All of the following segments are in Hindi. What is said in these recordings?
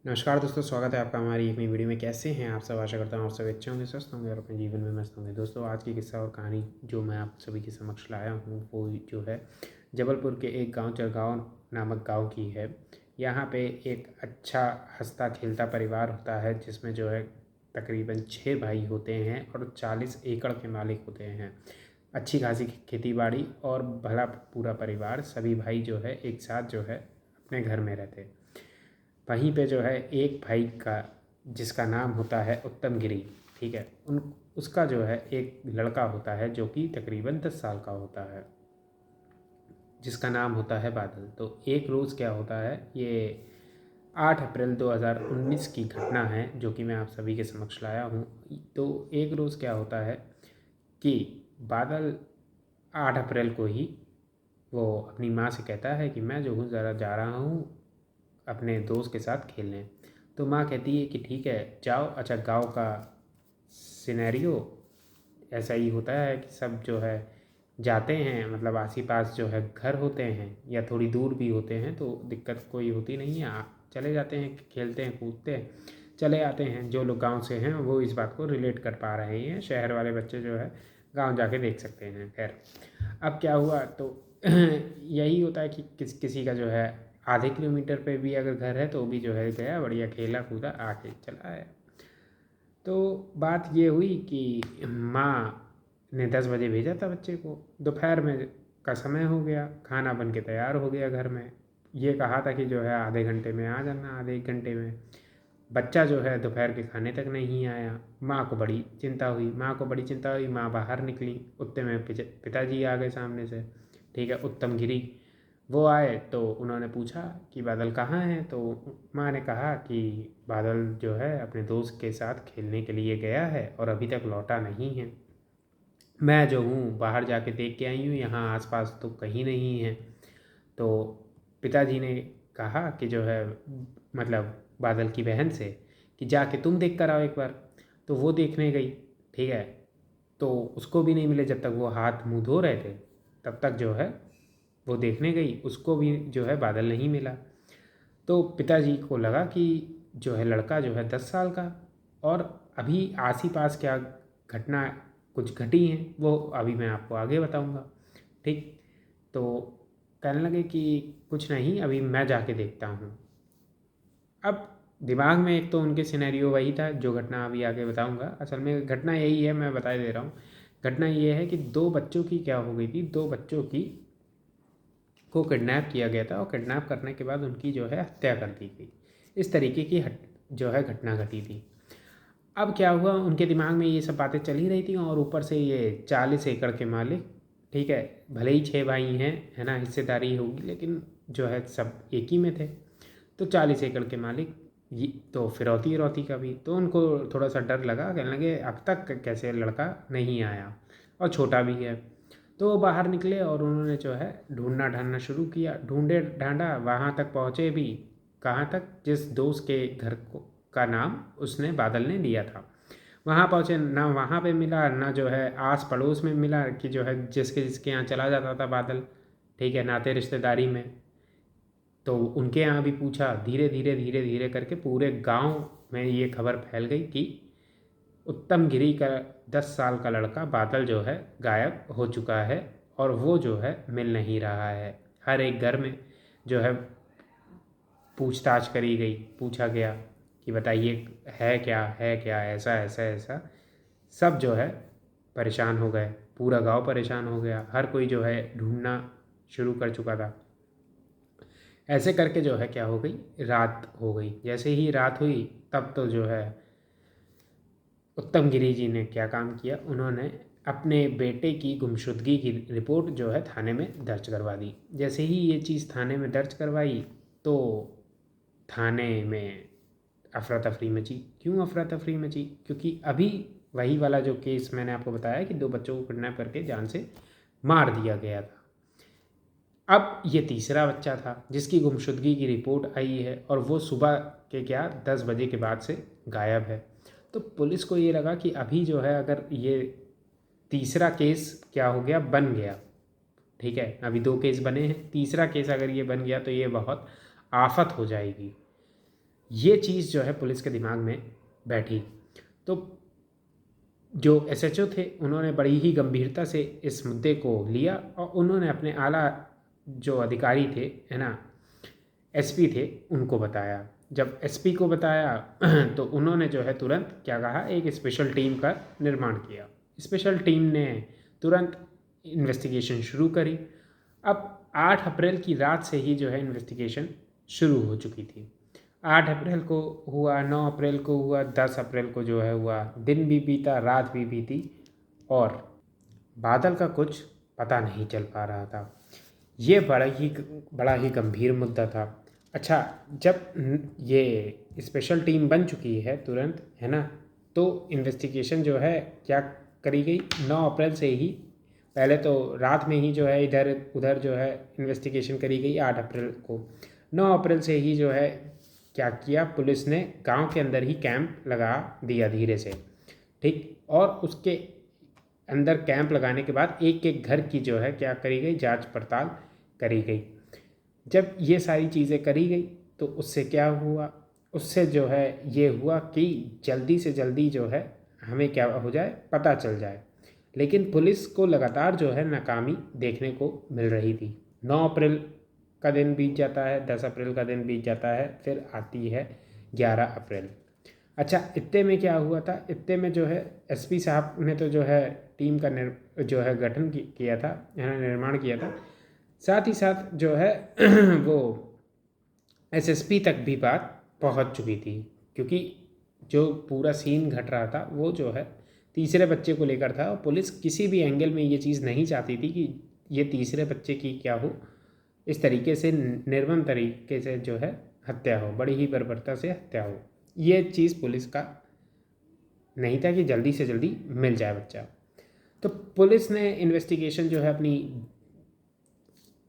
नमस्कार दोस्तों, स्वागत है आपका हमारी एक नई वीडियो में। कैसे हैं आप सब? आशा करता हूँ आप सब अच्छे होंगे, स्वस्थ होंगे और अपने जीवन में मस्त होंगे। दोस्तों, आज की किस्सा और कहानी जो मैं आप सभी के समक्ष लाया हूँ वो जो है जबलपुर के एक गांव चरगांव नामक गांव की है। यहाँ पे एक अच्छा हंसता खेलता परिवार होता है जिसमें जो है तकरीबन 6 भाई होते हैं और 40 एकड़ के मालिक होते हैं। अच्छी खासी खेती बाड़ी और भला पूरा परिवार, सभी भाई जो है एक साथ जो है अपने घर में रहते हैं। वहीं पे जो है एक भाई का जिसका नाम होता है उत्तम गिरी, ठीक है, उसका जो है एक लड़का होता है जो कि तकरीबन 10 साल का होता है, जिसका नाम होता है बादल। तो एक रोज़ क्या होता है, ये 8 अप्रैल 2019 की घटना है जो कि मैं आप सभी के समक्ष लाया हूँ। तो एक रोज़ क्या होता है कि बादल 8 अप्रैल को ही वो अपनी माँ से कहता है कि मैं जो हूँ ज़रा जा रहा हूँ अपने दोस्त के साथ खेलने। तो माँ कहती है कि ठीक है जाओ। अच्छा, गांव का सिनेरियो ऐसा ही होता है कि सब जो है जाते हैं, मतलब आस ही पास जो है घर होते हैं या थोड़ी दूर भी होते हैं तो दिक्कत कोई होती नहीं है। चले जाते हैं, खेलते हैं, कूदते हैं, चले आते हैं। जो लोग गांव से हैं वो इस बात को रिलेट कर पा रहे हैं, शहर वाले बच्चे जो है गांव जाके देख सकते हैं। खैर, अब क्या हुआ तो यही होता है कि किसी का जो है आधे किलोमीटर पे भी अगर घर है तो भी जो है गया, बढ़िया खेला कूदा, आके चला आया। तो बात ये हुई कि माँ ने 10 बजे भेजा था बच्चे को, दोपहर में का समय हो गया, खाना बन के तैयार हो गया घर में। ये कहा था कि जो है आधे घंटे में आ जाना, आधे 1 घंटे में। बच्चा जो है दोपहर के खाने तक नहीं आया। माँ को बड़ी चिंता हुई। माँ बाहर निकली, उतने में पिताजी आ गए सामने से, ठीक है, उत्तम गिरी। वो आए तो उन्होंने पूछा कि बादल कहाँ है। तो माँ ने कहा कि बादल जो है अपने दोस्त के साथ खेलने के लिए गया है और अभी तक लौटा नहीं है। मैं जो हूँ बाहर जाके देख के आई हूँ, यहाँ आसपास तो कहीं नहीं है। तो पिताजी ने कहा कि जो है, मतलब बादल की बहन से, कि जाके तुम देख कर आओ एक बार। तो वो देखने गई, ठीक है। तो उसको भी नहीं मिले। जब तक वो हाथ मुंह धो रहे थे तब तक जो है वो देखने गई, उसको भी जो है बादल नहीं मिला। तो पिताजी को लगा कि जो है लड़का जो है 10 साल का, और अभी आस ही पास क्या घटना कुछ घटी हैं वो अभी मैं आपको आगे बताऊंगा, ठीक। तो कहने लगे कि कुछ नहीं, अभी मैं जाके देखता हूँ। अब दिमाग में एक तो उनके सिनेरियो वही था जो घटना अभी आगे बताऊंगा। असल में घटना यही है, मैं बता दे रहा हूँ। घटना ये है कि दो बच्चों की क्या हो गई थी, दो बच्चों की को किडनैप किया गया था और किडनैप करने के बाद उनकी जो है हत्या कर दी गई। इस तरीके की जो है घटना घटी थी। अब क्या हुआ, उनके दिमाग में ये सब बातें चल ही रही थी और ऊपर से ये 40 एकड़ के मालिक, ठीक है, भले ही 6 भाई हैं, है ना, हिस्सेदारी होगी, लेकिन जो है सब एक ही में थे। तो 40 एकड़ के मालिक, ये तो फिरौती रौती का भी, तो उनको थोड़ा सा डर लगा। कहने लगे अब तक कैसे लड़का नहीं आया और छोटा भी है। तो वो बाहर निकले और उन्होंने जो है ढूंढना ढांढना शुरू किया। ढूंढे ढांढा वहाँ तक पहुँचे भी, कहाँ तक, जिस दोस्त के घर को का नाम उसने बादल ने दिया था, वहाँ पहुँचे ना। वहाँ पे मिला ना, जो है आस पड़ोस में मिला कि जो है जिसके जिसके यहाँ चला जाता था बादल, ठीक है, नाते रिश्तेदारी में। तो उनके यहाँ भी पूछा। धीरे धीरे धीरे धीरे करके पूरे गांव में ये खबर फैल गई कि उत्तम गिरी का 10 साल का लड़का बादल जो है गायब हो चुका है और वो जो है मिल नहीं रहा है। हर एक घर में जो है पूछताछ करी गई, पूछा गया कि बताइए है क्या, ऐसा ऐसा ऐसा। सब जो है परेशान हो गए, पूरा गांव परेशान हो गया, हर कोई जो है ढूंढना शुरू कर चुका था। ऐसे करके जो है क्या हो गई, रात हो गई। जैसे ही रात हुई तब तो जो है उत्तम गिरी जी ने क्या काम किया, उन्होंने अपने बेटे की गुमशुदगी की रिपोर्ट जो है थाने में दर्ज करवा दी। जैसे ही ये चीज़ थाने में दर्ज करवाई तो थाने में अफरा तफरी मची। क्यों अफरा तफरी मची? क्योंकि अभी वही वाला जो केस मैंने आपको बताया कि दो बच्चों को किडनैप करके जान से मार दिया गया था। अब ये तीसरा बच्चा था जिसकी गुमशुदगी की रिपोर्ट आई है और वो सुबह के क्या 10 बजे के बाद से गायब है। तो पुलिस को ये लगा कि अभी जो है अगर ये तीसरा केस क्या हो गया, बन गया, ठीक है, अभी 2 केस बने हैं, तीसरा केस अगर ये बन गया तो ये बहुत आफत हो जाएगी। ये चीज़ जो है पुलिस के दिमाग में बैठी। तो जो एसएचओ थे उन्होंने बड़ी ही गंभीरता से इस मुद्दे को लिया और उन्होंने अपने आला जो अधिकारी थे, है ना, एसपी थे, उनको बताया। जब एसपी को बताया तो उन्होंने जो है तुरंत क्या कहा, एक स्पेशल टीम का निर्माण किया। स्पेशल टीम ने तुरंत इन्वेस्टिगेशन शुरू करी। अब 8 अप्रैल की रात से ही जो है इन्वेस्टिगेशन शुरू हो चुकी थी। 8 अप्रैल को हुआ, 9 अप्रैल को हुआ, 10 अप्रैल को जो है हुआ। दिन भी बीता, रात भी बीती और बादल का कुछ पता नहीं चल पा रहा था। ये बड़ा ही गंभीर मुद्दा था। अच्छा, जब ये स्पेशल टीम बन चुकी है तुरंत, है ना, तो इन्वेस्टिगेशन जो है क्या करी गई, 9 अप्रैल से ही, पहले तो रात में ही जो है इधर उधर जो है इन्वेस्टिगेशन करी गई। 8 अप्रैल को, 9 अप्रैल से ही जो है क्या किया, पुलिस ने गांव के अंदर ही कैंप लगा दिया धीरे से, ठीक। और उसके अंदर कैंप लगाने के बाद एक एक घर की जो है क्या करी गई, जांच पड़ताल करी गई। जब ये सारी चीज़ें करी गई तो उससे क्या हुआ, उससे जो है ये हुआ कि जल्दी से जल्दी जो है हमें क्या हो जाए, पता चल जाए। लेकिन पुलिस को लगातार जो है नाकामी देखने को मिल रही थी। 9 अप्रैल का दिन बीत जाता है, 10 अप्रैल का दिन बीत जाता है, फिर आती है 11 अप्रैल। अच्छा, इतने में क्या हुआ था, इतने में जो है एसपी साहब ने तो जो है टीम का जो है गठन किया था, निर्माण किया था। साथ ही साथ जो है वो एसएसपी तक भी बात पहुंच चुकी थी, क्योंकि जो पूरा सीन घट रहा था वो जो है तीसरे बच्चे को लेकर था। और पुलिस किसी भी एंगल में ये चीज़ नहीं चाहती थी कि ये तीसरे बच्चे की क्या हो, इस तरीके से निर्मम तरीके से जो है हत्या हो, बड़ी ही बर्बरता से हत्या हो। ये चीज़ पुलिस का नहीं था कि जल्दी से जल्दी मिल जाए बच्चा। तो पुलिस ने इन्वेस्टिगेशन जो है अपनी,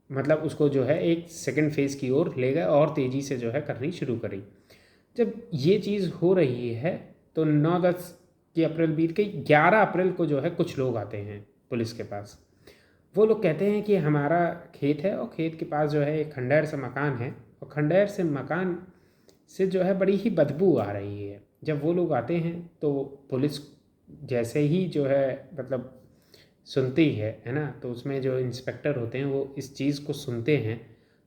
मतलब उसको जो है एक सेकंड फेज़ की ओर ले गए और तेज़ी से जो है करनी शुरू करी। जब ये चीज़ हो रही है तो 9-10 की अप्रैल बीत गई। 11 अप्रैल को जो है कुछ लोग आते हैं पुलिस के पास। वो लोग कहते हैं कि हमारा खेत है और खेत के पास जो है एक खंडहर सा मकान है, और खंडहर से मकान से जो है बड़ी ही बदबू आ रही है। जब वो लोग आते हैं तो पुलिस जैसे ही जो है मतलब सुनती है ना, तो उसमें जो इंस्पेक्टर होते हैं वो इस चीज़ को सुनते हैं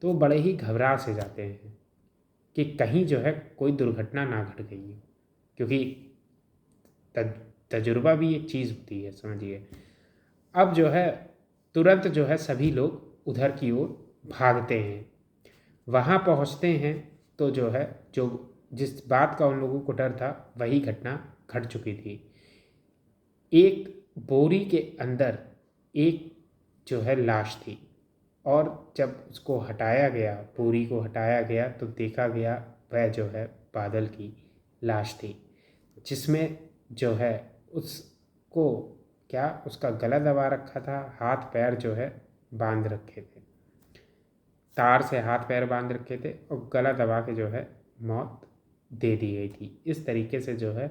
तो वो बड़े ही घबरा से जाते हैं कि कहीं जो है कोई दुर्घटना ना घट गई है, क्योंकि तजुर्बा भी एक चीज़ होती है, समझिए। अब जो है तुरंत जो है सभी लोग उधर की ओर भागते हैं। वहाँ पहुँचते हैं तो जो है जो जिस बात का उन लोगों को डर था वही घटना घट चुकी थी। एक बोरी के अंदर एक जो है लाश थी, और जब उसको हटाया गया, बोरी को हटाया गया, तो देखा गया वह जो है बादल की लाश थी, जिसमें जो है उसको क्या, उसका गला दबा रखा था, हाथ पैर जो है बांध रखे थे, तार से हाथ पैर बांध रखे थे और गला दबा के जो है मौत दे दी गई थी। इस तरीके से जो है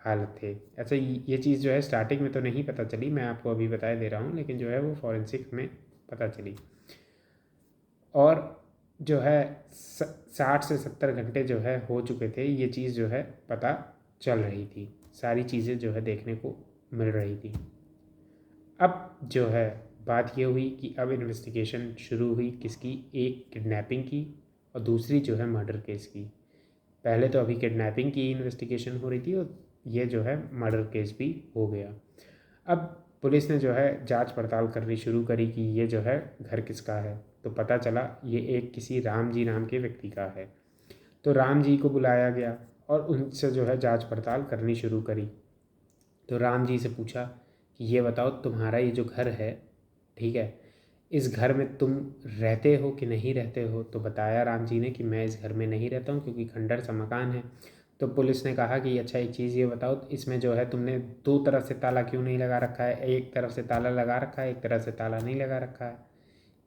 हालत थे। अच्छा, ये चीज़ जो है स्टार्टिंग में तो नहीं पता चली, मैं आपको अभी बताए दे रहा हूँ, लेकिन जो है वो फॉरेंसिक में पता चली। और जो है 60 से 70 घंटे जो है हो चुके थे, ये चीज़ जो है पता चल रही थी, सारी चीज़ें जो है देखने को मिल रही थी। अब जो है बात ये हुई कि अब इन्वेस्टिगेशन शुरू हुई किसकी, एक किडनैपिंग की और दूसरी जो है मर्डर केस की। पहले तो अभी किडनैपिंग की इन्वेस्टिगेशन हो रही थी और ये जो है मर्डर केस भी हो गया। अब पुलिस ने जो है जांच पड़ताल करनी शुरू करी कि ये जो है घर किसका है, तो पता चला ये एक किसी राम जी नाम के व्यक्ति का है। तो राम जी को बुलाया गया और उनसे जो है जांच पड़ताल करनी शुरू करी। तो राम जी से पूछा कि ये बताओ, तुम्हारा ये जो घर है, ठीक है, इस घर में तुम रहते हो कि नहीं रहते हो? तो बताया राम जी ने कि मैं इस घर में नहीं रहता हूँ क्योंकि खंडहर सा मकान है। तो पुलिस ने कहा कि अच्छा, एक चीज़ ये बताओ, इसमें जो है तुमने दो तरफ से ताला क्यों नहीं लगा रखा है? एक तरफ से ताला लगा रखा है, एक तरफ से ताला नहीं लगा रखा है,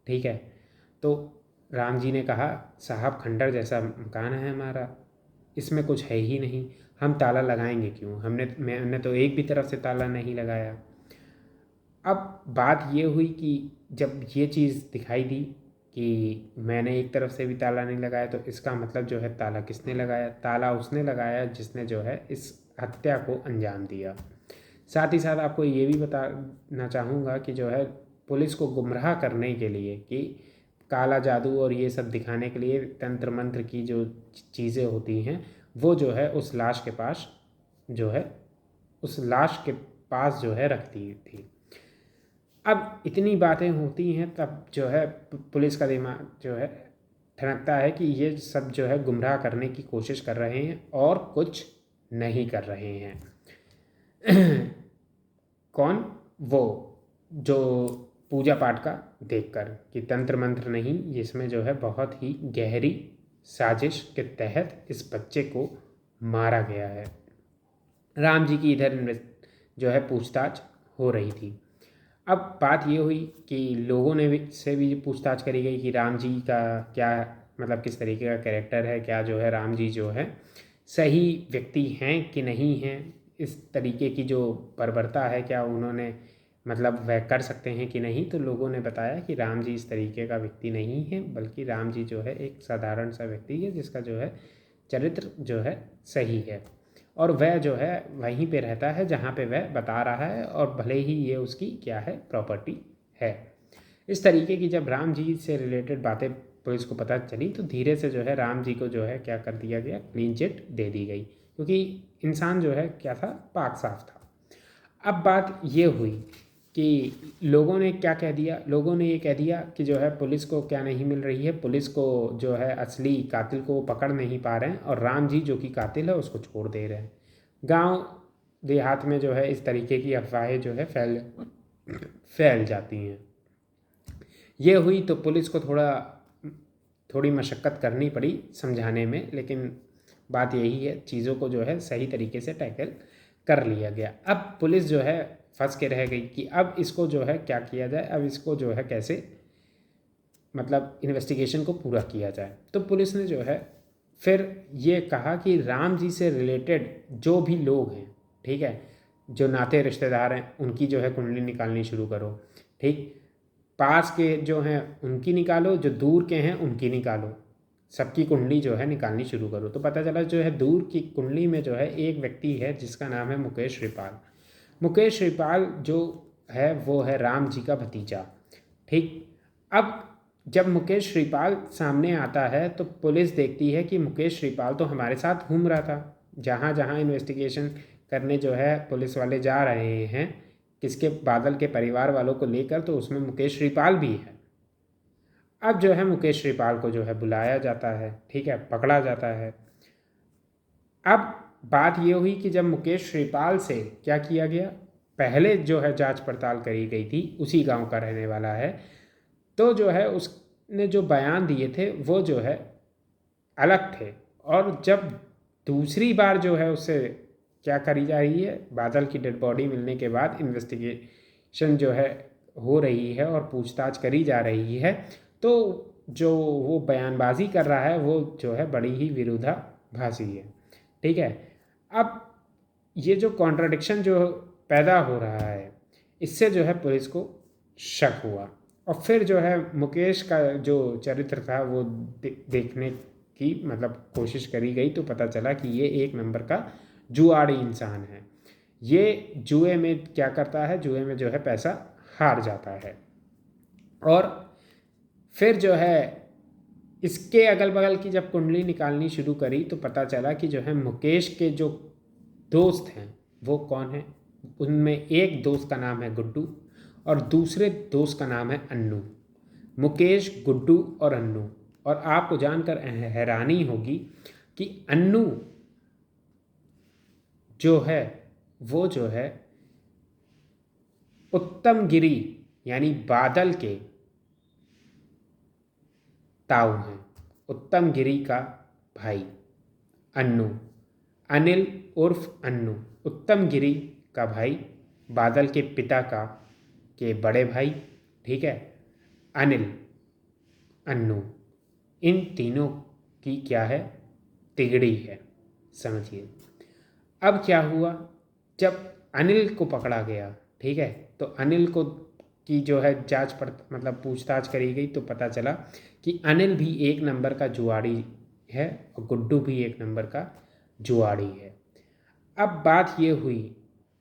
ठीक है। तो राम जी ने कहा, साहब खंडहर जैसा मकान है हमारा, इसमें कुछ है ही नहीं, हम ताला लगाएंगे क्यों? मैंने तो एक भी तरफ से ताला नहीं लगाया। अब बात ये हुई कि जब ये चीज़ दिखाई दी कि मैंने एक तरफ से भी ताला नहीं लगाया, तो इसका मतलब जो है ताला किसने लगाया? ताला उसने लगाया जिसने जो है इस हत्या को अंजाम दिया। साथ ही साथ आपको ये भी बताना चाहूँगा कि जो है पुलिस को गुमराह करने के लिए, कि काला जादू और ये सब दिखाने के लिए तंत्र मंत्र की जो चीज़ें होती हैं वो जो है उस लाश के पास जो है जो है रखती थी। अब इतनी बातें होती हैं तब जो है पुलिस का दिमाग जो है ठनकता है कि ये सब जो है गुमराह करने की कोशिश कर रहे हैं और कुछ नहीं कर रहे हैं। कौन? वो जो पूजा पाठ का देखकर कि तंत्र मंत्र नहीं, इसमें जो है बहुत ही गहरी साजिश के तहत इस बच्चे को मारा गया है। राम जी की इधर जो है पूछताछ हो रही थी। अब बात ये हुई कि लोगों ने भी से भी पूछताछ करी गई कि राम जी का क्या मतलब किस तरीके का कैरेक्टर है, क्या जो है राम जी जो है सही व्यक्ति हैं कि नहीं हैं, इस तरीके की जो बर्बरता है क्या उन्होंने मतलब वह कर सकते हैं कि नहीं। तो लोगों ने बताया कि राम जी इस तरीके का व्यक्ति नहीं है, बल्कि राम जी जो है एक साधारण सा व्यक्ति है जिसका जो है चरित्र जो है सही है, और वह जो है वहीं पे रहता है जहाँ पे वह बता रहा है, और भले ही ये उसकी क्या है प्रॉपर्टी है। इस तरीके की जब राम जी से रिलेटेड बातें पुलिस को पता चली तो धीरे से जो है राम जी को जो है क्या कर दिया गया, क्लीन चिट दे दी गई, क्योंकि इंसान जो है क्या था, पाक साफ था। अब बात ये हुई कि लोगों ने क्या कह दिया, लोगों ने ये कह दिया कि जो है पुलिस को क्या नहीं मिल रही है, पुलिस को जो है असली कातिल को पकड़ नहीं पा रहे हैं, और राम जी जो कि कातिल है उसको छोड़ दे रहे हैं। गांव देहात में जो है इस तरीके की अफवाहें जो है फैल जाती हैं। ये हुई तो पुलिस को थोड़ी मशक्क़त करनी पड़ी समझाने में, लेकिन बात यही है, चीज़ों को जो है सही तरीके से टैकल कर लिया गया। अब पुलिस जो है फंस के रह गई कि अब इसको जो है क्या किया जाए, अब इसको जो है कैसे मतलब इन्वेस्टिगेशन को पूरा किया जाए। तो पुलिस ने जो है फिर ये कहा कि राम जी से रिलेटेड जो भी लोग हैं, ठीक है, जो नाते रिश्तेदार हैं, उनकी जो है कुंडली निकालनी शुरू करो। ठीक, पास के जो हैं उनकी निकालो, जो दूर के हैं उनकी निकालो, सबकी कुंडली जो है निकालनी शुरू करो। तो पता चला जो है दूर की कुंडली में जो है एक व्यक्ति है जिसका नाम है मुकेश श्रीपाल। मुकेश श्रीपाल जो है वो है राम जी का भतीजा। ठीक, अब जब मुकेश श्रीपाल सामने आता है तो पुलिस देखती है कि मुकेश श्रीपाल तो हमारे साथ घूम रहा था, जहाँ जहाँ इन्वेस्टिगेशन करने जो है पुलिस वाले जा रहे हैं किसके, बादल के परिवार वालों को लेकर, तो उसमें मुकेश श्रीपाल भी है। अब जो है मुकेश श्रीपाल को जो है बुलाया जाता है, ठीक है, पकड़ा जाता है। अब बात ये हुई कि जब मुकेश श्रीपाल से क्या किया गया, पहले जो है जांच पड़ताल करी गई थी, उसी गांव का रहने वाला है, तो जो है उसने जो बयान दिए थे वो जो है अलग थे। और जब दूसरी बार जो है उससे क्या करी जा रही है, बादल की डेड बॉडी मिलने के बाद इन्वेस्टिगेशन जो है हो रही है और पूछताछ करी जा रही है, तो जो वो बयानबाजी कर रहा है वो जो है बड़ी ही विरोधाभासी है। ठीक है, अब ये जो कॉन्ट्राडिक्शन जो पैदा हो रहा है, इससे जो है पुलिस को शक हुआ, और फिर जो है मुकेश का जो चरित्र था वो देखने की मतलब कोशिश करी गई, तो पता चला कि ये एक नंबर का जुआड़ी इंसान है। ये जुए में क्या करता है, जुए में जो है पैसा हार जाता है। और फिर जो है इसके अगल बगल की जब कुंडली निकालनी शुरू करी तो पता चला कि जो है मुकेश के जो दोस्त हैं वो कौन है। उनमें एक दोस्त का नाम है गुड्डू और दूसरे दोस्त का नाम है अन्नू। मुकेश, गुड्डू और अन्नू। और आपको जानकर हैरानी होगी कि अन्नू जो है वो जो है उत्तम गिरी यानी बादल के ताऊ हैं। उत्तम गिरी का भाई अन्नू, अनिल उर्फ अन्नू, उत्तम गिरी का भाई, बादल के पिता के बड़े भाई, ठीक है, अनिल, अन्नू, इन तीनों की क्या है, तिगड़ी है, समझिए। अब क्या हुआ, जब अनिल को पकड़ा गया, ठीक है, तो अनिल को की जो है जांच पर मतलब पूछताछ करी गई, तो पता चला कि अनिल भी एक नंबर का जुआड़ी है और गुड्डू भी एक नंबर का जुआड़ी है। अब बात ये हुई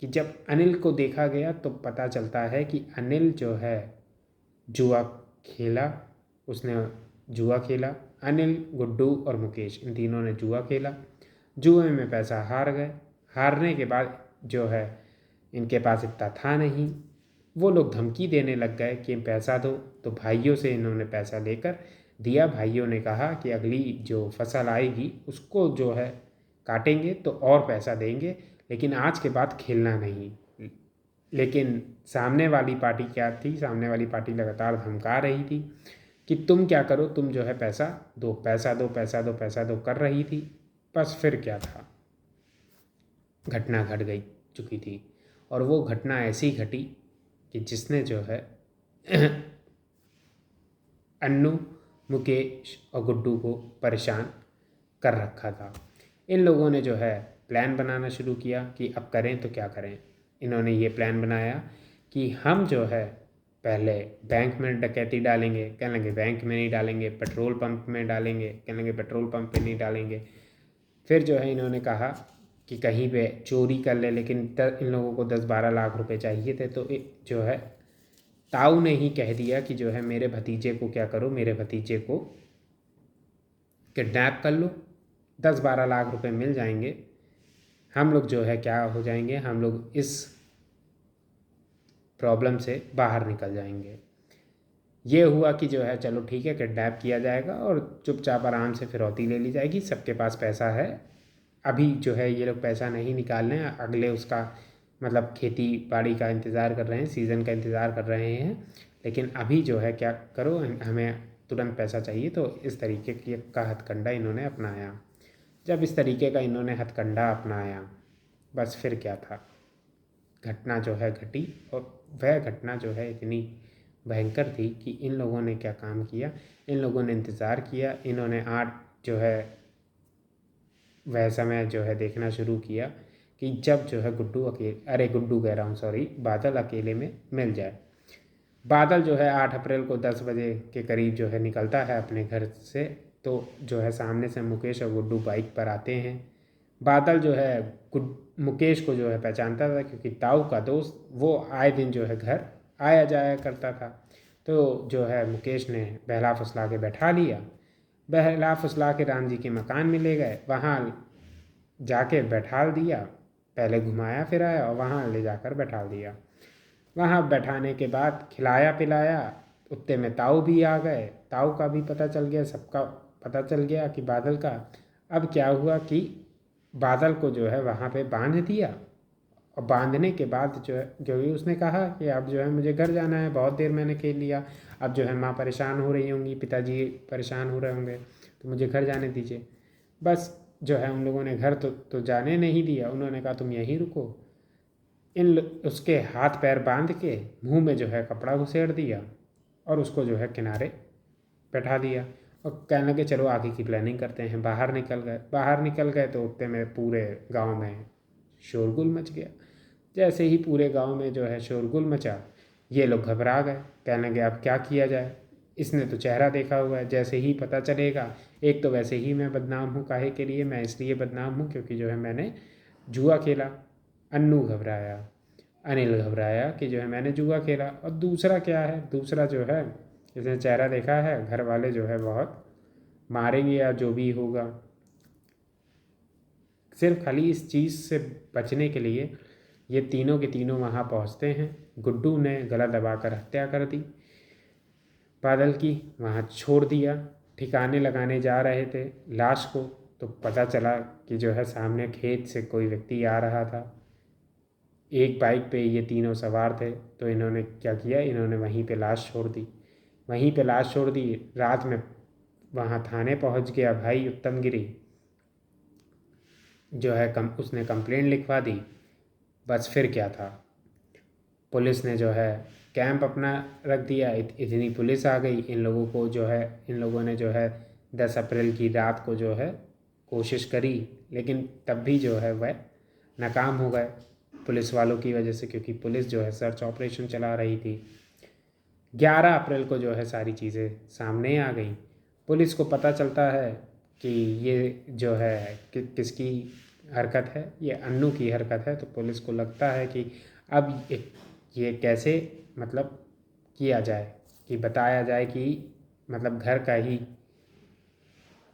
कि जब अनिल को देखा गया तो पता चलता है कि अनिल जो है जुआ खेला, उसने जुआ खेला। अनिल, गुड्डू और मुकेश, इन तीनों ने जुआ खेला। जुए में पैसा हार गए। हारने के बाद जो है इनके पास इतना था नहीं, वो लोग धमकी देने लग गए कि पैसा दो। तो भाइयों से इन्होंने पैसा लेकर दिया। भाइयों ने कहा कि अगली जो फसल आएगी उसको जो है काटेंगे तो और पैसा देंगे, लेकिन आज के बाद खेलना नहीं। लेकिन सामने वाली पार्टी क्या थी, सामने वाली पार्टी लगातार धमका रही थी कि तुम क्या करो, तुम जो है पैसा दो, पैसा दो, पैसा दो, पैसा दो कर रही थी। बस फिर क्या था, घटना घट गई चुकी थी। और वो घटना ऐसी घटी कि जिसने जो है अन्नू, मुकेश और गुड्डू को परेशान कर रखा था। इन लोगों ने जो है प्लान बनाना शुरू किया कि अब करें तो क्या करें। इन्होंने ये प्लान बनाया कि हम जो है पहले बैंक में डकैती डालेंगे, कह लेंगे बैंक में नहीं डालेंगे, पेट्रोल पंप में डालेंगे, कह लेंगे पेट्रोल पंप पे नहीं डालेंगे। फिर जो है इन्होंने कहा कि कहीं पे चोरी कर ले, लेकिन इन लोगों को 10-12 लाख रुपए चाहिए थे। तो जो है ताऊ ने ही कह दिया कि जो है मेरे भतीजे को क्या करो, मेरे भतीजे को किडनैप कर लो, 10-12 लाख रुपए मिल जाएंगे, हम लोग जो है क्या हो जाएंगे, हम लोग इस प्रॉब्लम से बाहर निकल जाएंगे। ये हुआ कि जो है चलो ठीक है, किडनैप किया जाएगा और चुपचाप आराम से फिरौती ले ली जाएगी, सबके पास पैसा है। अभी जो है ये लोग पैसा नहीं निकाल रहे हैं, अगले उसका मतलब खेती बाड़ी का इंतज़ार कर रहे हैं, सीज़न का इंतज़ार कर रहे हैं। लेकिन अभी जो है क्या करो, हमें तुरंत पैसा चाहिए। तो इस तरीके का हथकंडा इन्होंने अपनाया। जब इस तरीके का इन्होंने हथकंडा अपनाया, बस फिर क्या था, घटना जो है घटी। और वह घटना जो है इतनी भयंकर थी कि इन लोगों ने क्या काम किया, इन लोगों ने इंतज़ार किया। इन्होंने जो है वह समय जो है देखना शुरू किया कि जब जो है गुड्डू कह रहा हूँ, सॉरी, बादल अकेले में मिल जाए। बादल जो है 8 अप्रैल को 10 बजे के करीब जो है निकलता है अपने घर से। तो जो है सामने से मुकेश और गुड्डू बाइक पर आते हैं। बादल जो है मुकेश को जो है पहचानता था, क्योंकि ताऊ का दोस्त वो आए दिन जो है घर आया जाया करता था। तो जो है मुकेश ने बहला फुसला के बैठा लिया। बहला फुसला के राम जी के मकान में ले गए, वहाँ जाके बैठाल दिया। पहले घुमाया फिराया और वहाँ ले जाकर बैठाल दिया। वहाँ बैठाने के बाद खिलाया पिलाया। उतने में ताऊ भी आ गए। ताऊ का भी पता चल गया, सबका पता चल गया कि बादल का। अब क्या हुआ कि बादल को जो है वहाँ पे बांध दिया। और बांधने के बाद जो है जो ही उसने कहा कि अब जो है मुझे घर जाना है, बहुत देर मैंने खेल लिया, अब जो है माँ परेशान हो रही होंगी, पिताजी परेशान हो रहे होंगे, तो मुझे घर जाने दीजिए। बस जो है उन लोगों ने घर तो जाने नहीं दिया। उन्होंने कहा तुम यहीं रुको। उसके हाथ पैर बांध के मुंह में जो है कपड़ा घुसेड़ दिया और उसको जो है किनारे बैठा दिया। और कहने लगे चलो आगे की प्लानिंग करते हैं। बाहर निकल गए तो उतने में पूरे गांव में शोरगुल मच गया। जैसे ही पूरे गांव में जो है शोरगुल मचा, ये लोग घबरा गए। कहने लगे अब क्या किया जाए, इसने तो चेहरा देखा हुआ है, जैसे ही पता चलेगा। एक तो वैसे ही मैं बदनाम हूँ, काहे के लिए, मैं इसलिए बदनाम हूँ क्योंकि जो है मैंने जुआ खेला। अन्नू घबराया, अनिल घबराया कि जो है मैंने जुआ खेला। और दूसरा क्या है, दूसरा जो है इसने चेहरा देखा है, घर वाले जो है बहुत मारेंगे या जो भी होगा। सिर्फ खाली इस चीज़ से बचने के लिए ये तीनों के तीनों वहाँ पहुँचते हैं। गुड्डू ने गला दबाकर हत्या कर दी बादल की, वहाँ छोड़ दिया। ठिकाने लगाने जा रहे थे लाश को, तो पता चला कि जो है सामने खेत से कोई व्यक्ति आ रहा था। एक बाइक पे ये तीनों सवार थे। तो इन्होंने क्या किया, इन्होंने वहीं पे लाश छोड़ दी। वहीं पे लाश छोड़ दी। रात में वहाँ थाने पहुँच गया भाई उत्तम गिरी, जो है उसने कंप्लेंट लिखवा दी। बस फिर क्या था, पुलिस ने जो है कैंप अपना रख दिया। इतनी पुलिस आ गई। इन लोगों ने जो है 10 अप्रैल की रात को जो है कोशिश करी, लेकिन तब भी जो है वह नाकाम हो गए पुलिस वालों की वजह से, क्योंकि पुलिस जो है सर्च ऑपरेशन चला रही थी। 11 अप्रैल को जो है सारी चीज़ें सामने आ गई। पुलिस को पता चलता है कि ये जो है किसकी हरकत है, ये अन्नू की हरकत है। तो पुलिस को लगता है कि अब ये कैसे मतलब किया जाए, कि बताया जाए कि मतलब घर का ही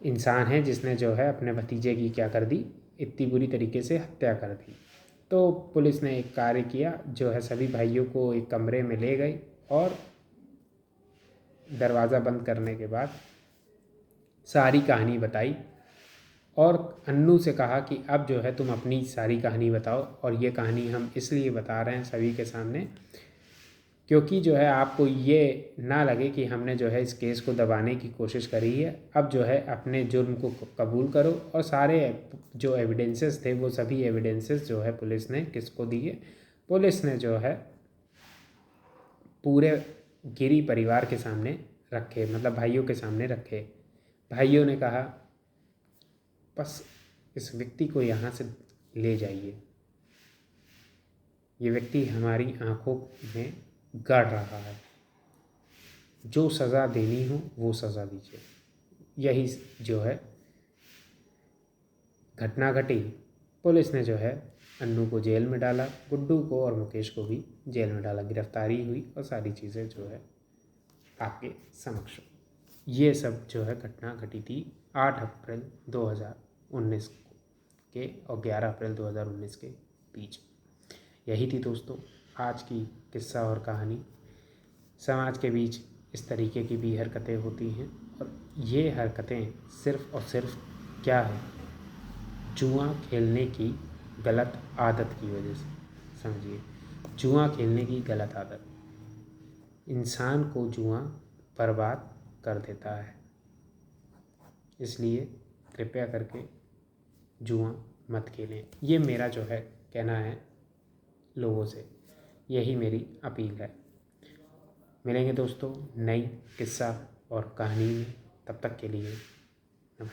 इंसान है जिसने जो है अपने भतीजे की क्या कर दी, इतनी बुरी तरीके से हत्या कर दी। तो पुलिस ने एक कार्य किया, जो है सभी भाइयों को एक कमरे में ले गई और दरवाज़ा बंद करने के बाद सारी कहानी बताई और अन्नू से कहा कि अब जो है तुम अपनी सारी कहानी बताओ, और ये कहानी हम इसलिए बता रहे हैं सभी के सामने क्योंकि जो है आपको ये ना लगे कि हमने जो है इस केस को दबाने की कोशिश करी है। अब जो है अपने जुर्म को कबूल करो, और सारे जो एविडेंसेस थे वो सभी एविडेंसेस जो है पुलिस ने किसको दिए, पुलिस ने जो है पूरे गिरी परिवार के सामने रखे, मतलब भाइयों के सामने रखे। भाइयों ने कहा बस इस व्यक्ति को यहाँ से ले जाइए, ये व्यक्ति हमारी आंखों में गड़ रहा है, जो सज़ा देनी हो वो सज़ा दीजिए। यही जो है घटना घटी। पुलिस ने जो है अन्नू को जेल में डाला, गुड्डू को और मुकेश को भी जेल में डाला, गिरफ्तारी हुई और सारी चीज़ें जो है आपके समक्ष। ये सब जो है घटना घटी थी 8 अप्रैल 2019 के और 11 अप्रैल 2019 के बीच। यही थी दोस्तों आज की किस्सा और कहानी। समाज के बीच इस तरीके की भी हरकतें होती हैं, और ये हरकतें सिर्फ़ और सिर्फ क्या है, जुआ खेलने की गलत आदत की वजह से। समझिए, जुआ खेलने की गलत आदत इंसान को जुआ बर्बाद कर देता है। इसलिए कृपया करके जुआ मत खेलें, ये मेरा जो है कहना है लोगों से, यही मेरी अपील है। मिलेंगे दोस्तों नई किस्सा और कहानी में, तब तक के लिए